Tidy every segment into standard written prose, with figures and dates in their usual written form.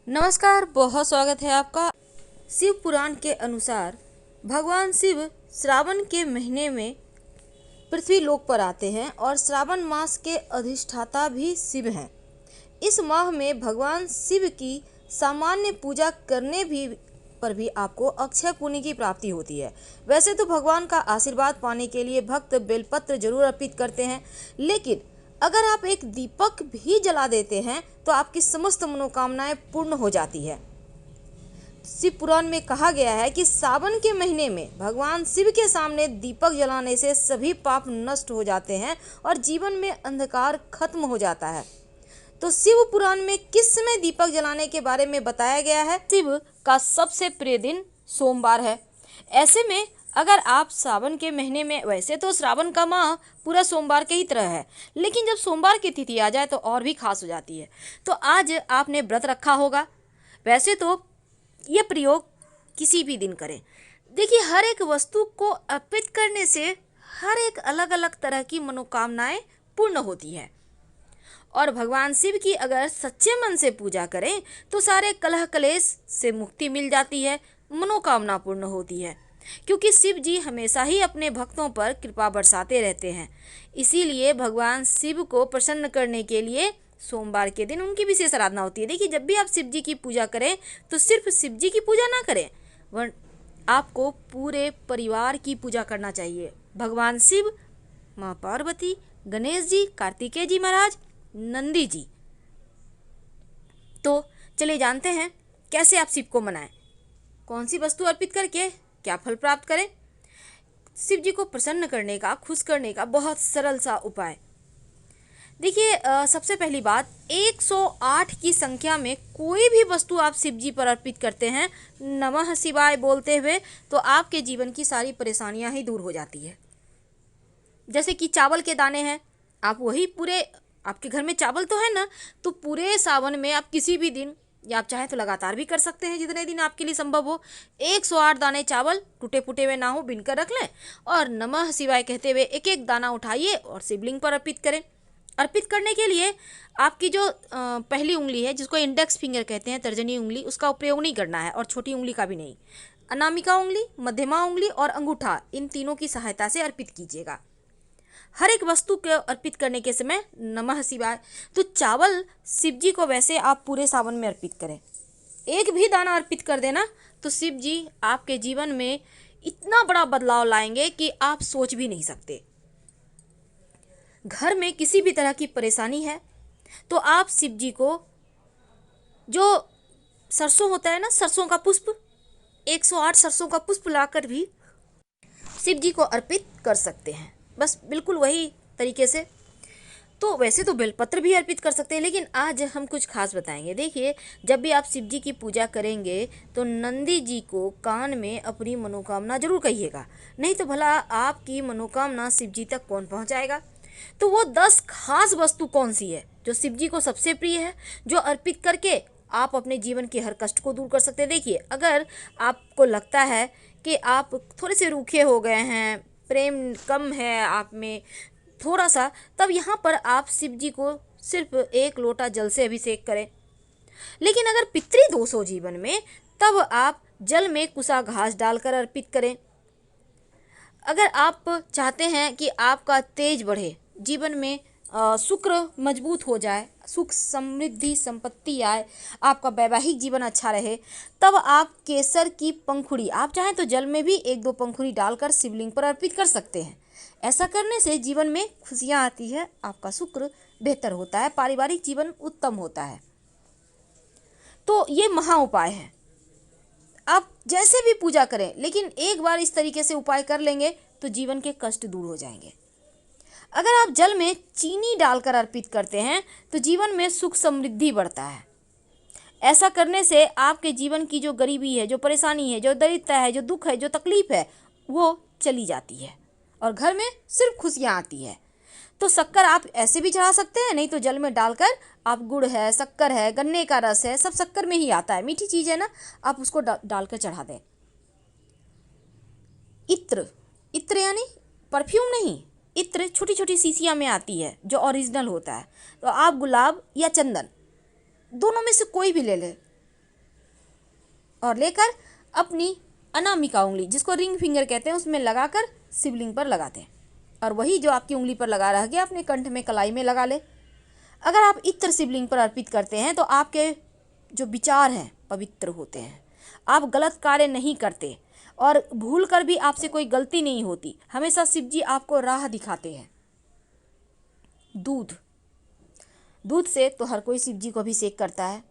नमस्कार, बहुत स्वागत है आपका। शिव पुराण के अनुसार भगवान शिव श्रावण के महीने में पृथ्वी लोक पर आते हैं और श्रावण मास के अधिष्ठाता भी शिव हैं। इस माह में भगवान शिव की सामान्य पूजा करने पर भी आपको अक्षय पुण्य की प्राप्ति होती है। वैसे तो भगवान का आशीर्वाद पाने के लिए भक्त बेलपत्र जरूर अर्पित करते हैं, लेकिन अगर आप एक दीपक भी जला देते हैं तो आपकी समस्त मनोकामनाएं पूर्ण हो जाती है। शिव पुराण में कहा गया है कि सावन के महीने में भगवान शिव के सामने दीपक जलाने से सभी पाप नष्ट हो जाते हैं और जीवन में अंधकार खत्म हो जाता है। तो शिव पुराण में किस समय दीपक जलाने के बारे में बताया गया है। शिव का सबसे प्रिय दिन सोमवार है। ऐसे में अगर आप सावन के महीने में, वैसे तो श्रावण का माह पूरा सोमवार के ही तरह है, लेकिन जब सोमवार की तिथि आ जाए तो और भी खास हो जाती है। तो आज आपने व्रत रखा होगा। वैसे तो ये प्रयोग किसी भी दिन करें। देखिए, हर एक वस्तु को अर्पित करने से हर एक अलग अलग तरह की मनोकामनाएं पूर्ण होती है और भगवान शिव की अगर सच्चे मन से पूजा करें तो सारे कलह कलेश से मुक्ति मिल जाती है, मनोकामना पूर्ण होती है। क्योंकि शिव जी हमेशा ही अपने भक्तों पर कृपा बरसाते रहते हैं। इसीलिए भगवान शिव को प्रसन्न करने के लिए सोमवार के दिन उनकी विशेष आराधना होती है। देखिए, जब भी आप शिव जी की पूजा करें तो सिर्फ शिव जी की पूजा ना करें, वरन आपको पूरे परिवार की पूजा करना चाहिए। भगवान शिव, माँ पार्वती, गणेश जी, कार्तिकेय जी महाराज, नंदी जी। तो चलिए जानते हैं कैसे आप शिव को मनाएं, कौन सी वस्तु अर्पित करके क्या फल प्राप्त करें। शिव जी को प्रसन्न करने का, खुश करने का बहुत सरल सा उपाय। देखिए, सबसे पहली बात, 108 की संख्या में कोई भी वस्तु आप शिव जी पर अर्पित करते हैं नमः शिवाय बोलते हुए, तो आपके जीवन की सारी परेशानियां ही दूर हो जाती है। जैसे कि चावल के दाने हैं, आप वही पूरे, आपके घर में चावल तो है ना, तो पूरे सावन में आप किसी भी दिन, या आप चाहें तो लगातार भी कर सकते हैं, जितने दिन आपके लिए संभव हो, 108 दाने चावल टूटे फूटे हुए ना हो बीनकर रख लें और नमः शिवाय कहते हुए एक एक दाना उठाइए और शिवलिंग पर अर्पित करें। अर्पित करने के लिए आपकी जो पहली उंगली है, जिसको इंडेक्स फिंगर कहते हैं, तर्जनी उंगली, उसका उपयोग नहीं करना है और छोटी उंगली का भी नहीं। अनामिका उंगली, मध्यमा उंगली और अंगूठा, इन तीनों की सहायता से अर्पित कीजिएगा। हर एक वस्तु को अर्पित करने के समय नमः शिवाय। तो चावल शिव जी को वैसे आप पूरे सावन में अर्पित करें, एक भी दाना अर्पित कर देना तो शिव जी आपके जीवन में इतना बड़ा बदलाव लाएंगे कि आप सोच भी नहीं सकते। घर में किसी भी तरह की परेशानी है तो आप शिव जी को, जो सरसों होता है ना, सरसों का पुष्प, 108 सरसों का पुष्प लाकर भी शिव जी को अर्पित कर सकते हैं, बस बिल्कुल वही तरीके से। तो वैसे तो बेलपत्र भी अर्पित कर सकते हैं, लेकिन आज हम कुछ खास बताएंगे। देखिए, जब भी आप शिव जी की पूजा करेंगे तो नंदी जी को कान में अपनी मनोकामना जरूर कहिएगा, नहीं तो भला आपकी मनोकामना शिव जी तक कौन पहुंचाएगा। तो वो 10 खास वस्तु कौन सी है जो शिव जी को सबसे प्रिय है, जो अर्पित करके आप अपने जीवन के हर कष्ट को दूर कर सकते हैं। देखिए, अगर आपको लगता है कि आप थोड़े से रूखे हो गए हैं, प्रेम कम है आप में थोड़ा सा, तब यहाँ पर आप शिव जी को सिर्फ 1 लोटा जल से अभिषेक करें। लेकिन अगर पितृ दोष हो जीवन में, तब आप जल में कुसा घास डालकर अर्पित करें। अगर आप चाहते हैं कि आपका तेज बढ़े, जीवन में शुक्र मजबूत हो जाए, सुख समृद्धि संपत्ति आए, आपका वैवाहिक जीवन अच्छा रहे, तब आप केसर की पंखुड़ी, आप चाहें तो जल में भी 1-2 पंखुड़ी डालकर शिवलिंग पर अर्पित कर सकते हैं। ऐसा करने से जीवन में खुशियाँ आती है, आपका शुक्र बेहतर होता है, पारिवारिक जीवन उत्तम होता है। तो ये महा उपाय है। आप जैसे भी पूजा करें, लेकिन एक बार इस तरीके से उपाय कर लेंगे तो जीवन के कष्ट दूर हो जाएंगे। अगर आप जल में चीनी डालकर अर्पित करते हैं तो जीवन में सुख समृद्धि बढ़ता है। ऐसा करने से आपके जीवन की जो गरीबी है, जो परेशानी है, जो दरिद्रता है, जो दुख है, जो तकलीफ है, वो चली जाती है और घर में सिर्फ खुशियाँ आती है। तो शक्कर आप ऐसे भी चढ़ा सकते हैं, नहीं तो जल में डालकर आप, गुड़ है, शक्कर है, गन्ने का रस है, सब शक्कर में ही आता है, मीठी चीज़ है ना, आप उसको डालकर चढ़ा दें। इत्र, इत्र यानी परफ्यूम नहीं, इत्र छोटी छोटी शीशियाँ में आती है जो ओरिजिनल होता है। तो आप गुलाब या चंदन, दोनों में से कोई भी ले लें, और लेकर अपनी अनामिका उंगली, जिसको रिंग फिंगर कहते हैं, उसमें लगाकर शिवलिंग पर लगाते हैं। और वही जो आपकी उंगली पर लगा रह गया अपने कंठ में कलाई में लगा ले। अगर आप इत्र शिवलिंग पर अर्पित करते हैं तो आपके जो विचार हैं पवित्र होते हैं, आप गलत कार्य नहीं करते और भूल कर भी आपसे कोई गलती नहीं होती। हमेशा शिव जी आपको राह दिखाते हैं। दूध से तो हर कोई शिव जी को अभिषेक करता है,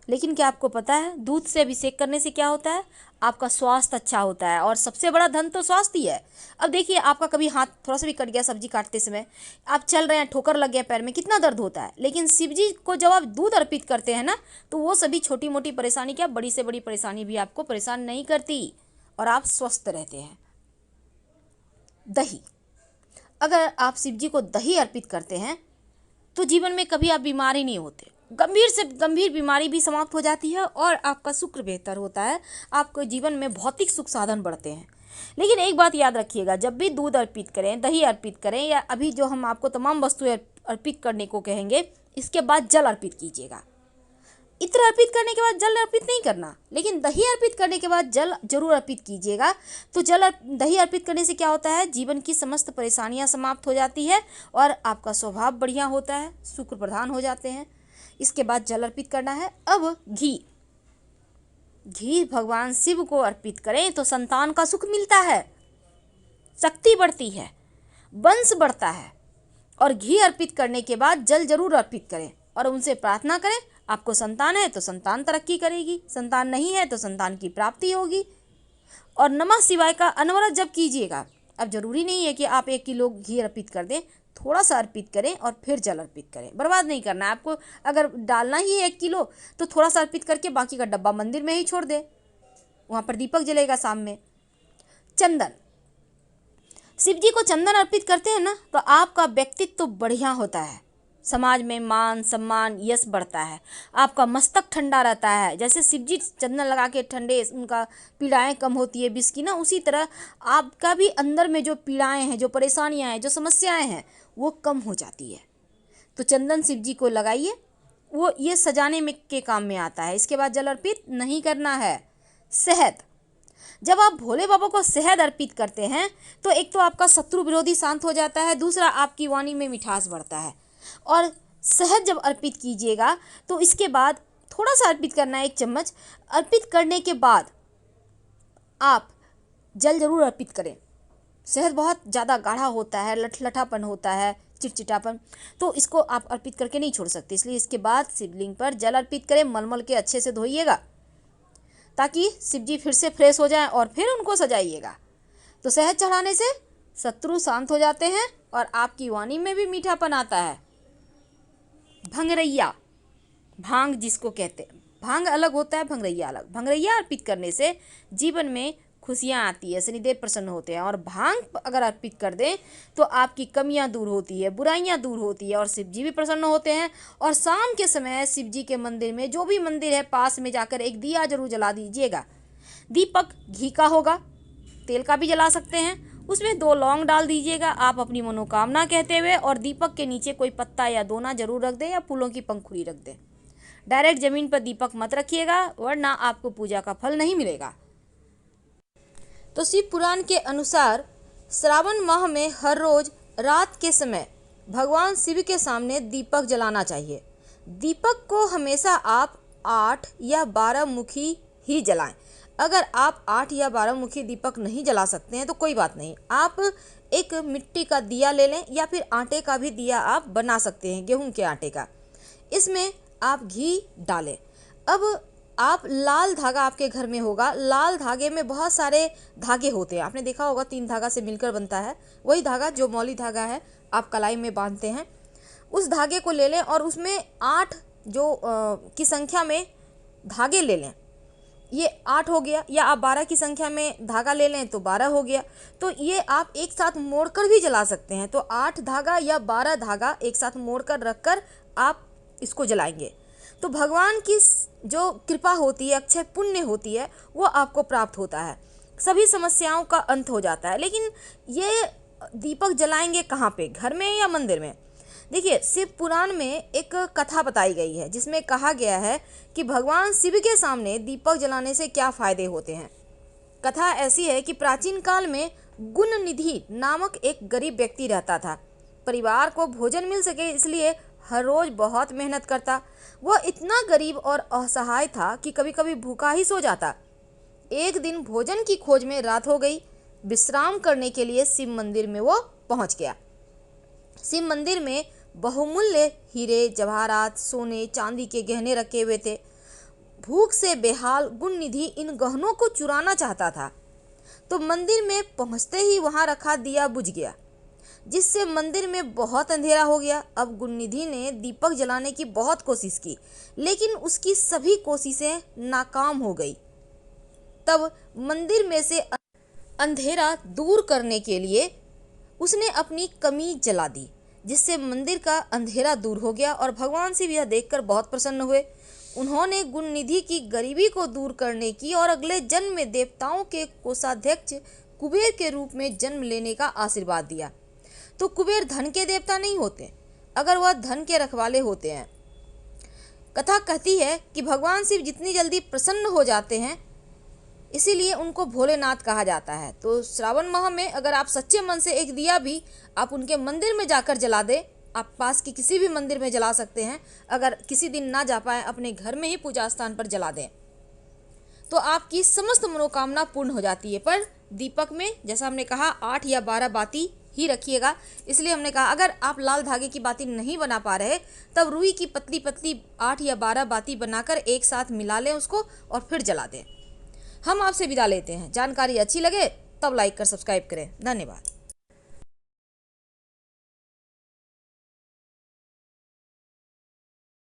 लेकिन क्या आपको पता है दूध से अभिषेक करने से क्या होता है? आपका स्वास्थ्य अच्छा होता है, और सबसे बड़ा धन तो स्वास्थ्य ही है। अब देखिए, आपका कभी हाथ थोड़ा सा भी कट गया सब्जी काटते समय, आप चल रहे हैं, ठोकर लग गया पैर में, कितना दर्द होता है। लेकिन शिव जी को जब आप दूध अर्पित करते हैं ना, तो वो सभी छोटी मोटी परेशानी, क्या बड़ी से बड़ी परेशानी भी आपको परेशान नहीं करती और आप स्वस्थ रहते हैं। दही, अगर आप शिव जी को दही अर्पित करते हैं तो जीवन में कभी आप बीमार ही नहीं होते। गंभीर से गंभीर बीमारी भी समाप्त हो जाती है और आपका शुक्र बेहतर होता है। आपको जीवन में भौतिक सुख साधन बढ़ते हैं। लेकिन एक बात याद रखिएगा, जब भी दूध अर्पित करें, दही अर्पित करें, या अभी जो हम आपको तमाम वस्तुएं अर्पित करने को कहेंगे, इसके बाद जल अर्पित कीजिएगा। इत्र अर्पित करने के बाद जल अर्पित नहीं करना, लेकिन दही अर्पित करने के बाद जल जरूर अर्पित कीजिएगा। तो दही अर्पित करने से क्या होता है? जीवन की समस्त परेशानियां समाप्त हो जाती है और आपका स्वभाव बढ़िया होता है, शुक्र प्रधान हो जाते हैं। इसके बाद जल अर्पित करना है। अब घी भगवान शिव को अर्पित करें तो संतान का सुख मिलता है, शक्ति बढ़ती है, वंश बढ़ता है। और घी अर्पित करने के बाद जल जरूर अर्पित करें और उनसे प्रार्थना करें। आपको संतान है तो संतान तरक्की करेगी, संतान नहीं है तो संतान की प्राप्ति होगी। और नमः शिवाय का अनवरत जप कीजिएगा। अब जरूरी नहीं है कि आप 1 किलो घी अर्पित कर दें, थोड़ा सा अर्पित करें और फिर जल अर्पित करें। बर्बाद नहीं करना है आपको। अगर डालना ही है 1 किलो तो थोड़ा सा अर्पित करके बाकी का डब्बा मंदिर में ही छोड़ दे, वहाँ पर दीपक जलेगा शाम में। चंदन, शिव जी को चंदन अर्पित करते हैं ना तो आपका व्यक्तित्व तो बढ़िया होता है, समाज में मान सम्मान यश बढ़ता है, आपका मस्तक ठंडा रहता है। जैसे शिव जी चंदन लगा के ठंडे, उनका पीड़ाएं कम होती है विष की ना, उसी तरह आपका भी अंदर में जो पीड़ाएं हैं, जो परेशानियां हैं, जो समस्याएं हैं, वो कम हो जाती है। तो चंदन शिव जी को लगाइए, वो ये सजाने में के काम में आता है। इसके बाद जल अर्पित नहीं करना है। शहद, जब आप भोले बाबा को शहद अर्पित करते हैं तो एक तो आपका शत्रु विरोधी शांत हो जाता है, दूसरा आपकी वाणी में मिठास बढ़ता है। और शहद जब अर्पित कीजिएगा तो इसके बाद थोड़ा सा अर्पित करना है, 1 चम्मच। अर्पित करने के बाद आप जल जरूर अर्पित करें। शहद बहुत ज़्यादा गाढ़ा होता है, लठलठापन होता है, चिटचिटापन, तो इसको आप अर्पित करके नहीं छोड़ सकते। इसलिए इसके बाद शिवलिंग पर जल अर्पित करें, मलमल के अच्छे से धोइएगा ताकि शिव जी फिर से फ्रेश हो जाएं और फिर उनको सजाइएगा। तो शहद चढ़ाने से शत्रु शांत हो जाते हैं और आपकी वाणी में भी मीठापन आता है। भंगरैया, भांग जिसको कहते हैं, भांग अलग होता है, भंगरैया अलग। भंगरैया अर्पित करने से जीवन में खुशियाँ आती है, शनिदेव प्रसन्न होते हैं। और भांग अगर अर्पित कर दें तो आपकी कमियां दूर होती है, बुराइयां दूर होती है और शिव जी भी प्रसन्न होते हैं। और शाम के समय शिव जी के मंदिर में, जो भी मंदिर है पास में, जाकर एक दिया जरूर जला दीजिएगा। दीपक घी का होगा, तेल का भी जला सकते हैं। उसमें 2 लौंग डाल दीजिएगा आप अपनी मनोकामना कहते हुए, और दीपक के नीचे कोई पत्ता या दोना जरूर रख दें या फूलों की पंखुड़ी रख दें। डायरेक्ट जमीन पर दीपक मत रखिएगा, वरना आपको पूजा का फल नहीं मिलेगा। तो शिव पुराण के अनुसार श्रावण माह में हर रोज रात के समय भगवान शिव के सामने दीपक जलाना चाहिए। दीपक को हमेशा आप 8 या 12 मुखी ही जलाएं। अगर आप 8 या 12 मुखी दीपक नहीं जला सकते हैं तो कोई बात नहीं, आप एक मिट्टी का दिया ले लें या फिर आटे का भी दिया आप बना सकते हैं, गेहूं के आटे का। इसमें आप घी डालें। अब आप लाल धागा आपके घर में होगा, लाल धागे में बहुत सारे धागे होते हैं, आपने देखा होगा 3 धागा से मिलकर बनता है। वही धागा जो मौली धागा है आप कलाई में बांधते हैं, उस धागे को ले लें और उसमें 8 की संख्या में धागे ले लें। ये 8 हो गया, या आप 12 की संख्या में धागा ले लें तो 12 हो गया। तो ये आप एक साथ मोड़कर भी जला सकते हैं। तो 8 धागा या 12 धागा एक साथ मोड़कर रखकर आप इसको जलाएंगे तो भगवान की जो कृपा होती है, अक्षय पुण्य होती है, वो आपको प्राप्त होता है, सभी समस्याओं का अंत हो जाता है। लेकिन ये दीपक जलाएंगे कहाँ पे, घर में या मंदिर में? देखिए, शिव पुराण में एक कथा बताई गई है जिसमें कहा गया है कि भगवान शिव के सामने दीपक जलाने से क्या फायदे होते हैं। कथा ऐसी है कि प्राचीन काल में गुण निधि नामक एक गरीब व्यक्ति रहता था। परिवार को भोजन मिल सके इसलिए हर रोज बहुत मेहनत करता। वह इतना गरीब और असहाय था कि कभी कभी भूखा ही सो जाता। एक दिन भोजन की खोज में रात हो गई। विश्राम करने के लिए शिव मंदिर में वो पहुंच गया। शिव मंदिर में बहुमूल्य हीरे, जवाहरात, सोने, चांदी के गहने रखे हुए थे। भूख से बेहाल गुण निधि इन गहनों को चुराना चाहता था, तो मंदिर में पहुंचते ही वहां रखा दिया बुझ गया, जिससे मंदिर में बहुत अंधेरा हो गया। अब गुण निधि ने दीपक जलाने की बहुत कोशिश की, लेकिन उसकी सभी कोशिशें नाकाम हो गई। तब मंदिर में से अंधेरा दूर करने के लिए उसने अपनी कमीज जला दी, जिससे मंदिर का अंधेरा दूर हो गया और भगवान शिव यह देखकर बहुत प्रसन्न हुए। उन्होंने गुण निधि की गरीबी को दूर करने की और अगले जन्म में देवताओं के कोषाध्यक्ष कुबेर के रूप में जन्म लेने का आशीर्वाद दिया। तो कुबेर धन के देवता नहीं होते, अगर वह धन के रखवाले होते हैं। कथा कहती है कि भगवान शिव जितनी जल्दी प्रसन्न हो जाते हैं, इसीलिए उनको भोलेनाथ कहा जाता है। तो श्रावण माह में अगर आप सच्चे मन से एक दिया भी आप उनके मंदिर में जाकर जला दें, आप पास की किसी भी मंदिर में जला सकते हैं। अगर किसी दिन ना जा पाए, अपने घर में ही पूजा स्थान पर जला दें, तो आपकी समस्त मनोकामना पूर्ण हो जाती है। पर दीपक में जैसा हमने कहा 8 या 12 बाती ही रखिएगा। इसलिए हमने कहा अगर आप लाल धागे की बाती नहीं बना पा रहे, तब रुई की पतली पतली 8 या 12 बाती बनाकर एक साथ मिला लें उसको और फिर जला दें। हम आपसे विदा लेते हैं। जानकारी अच्छी लगे तब लाइक कर सब्सक्राइब करें। धन्यवाद।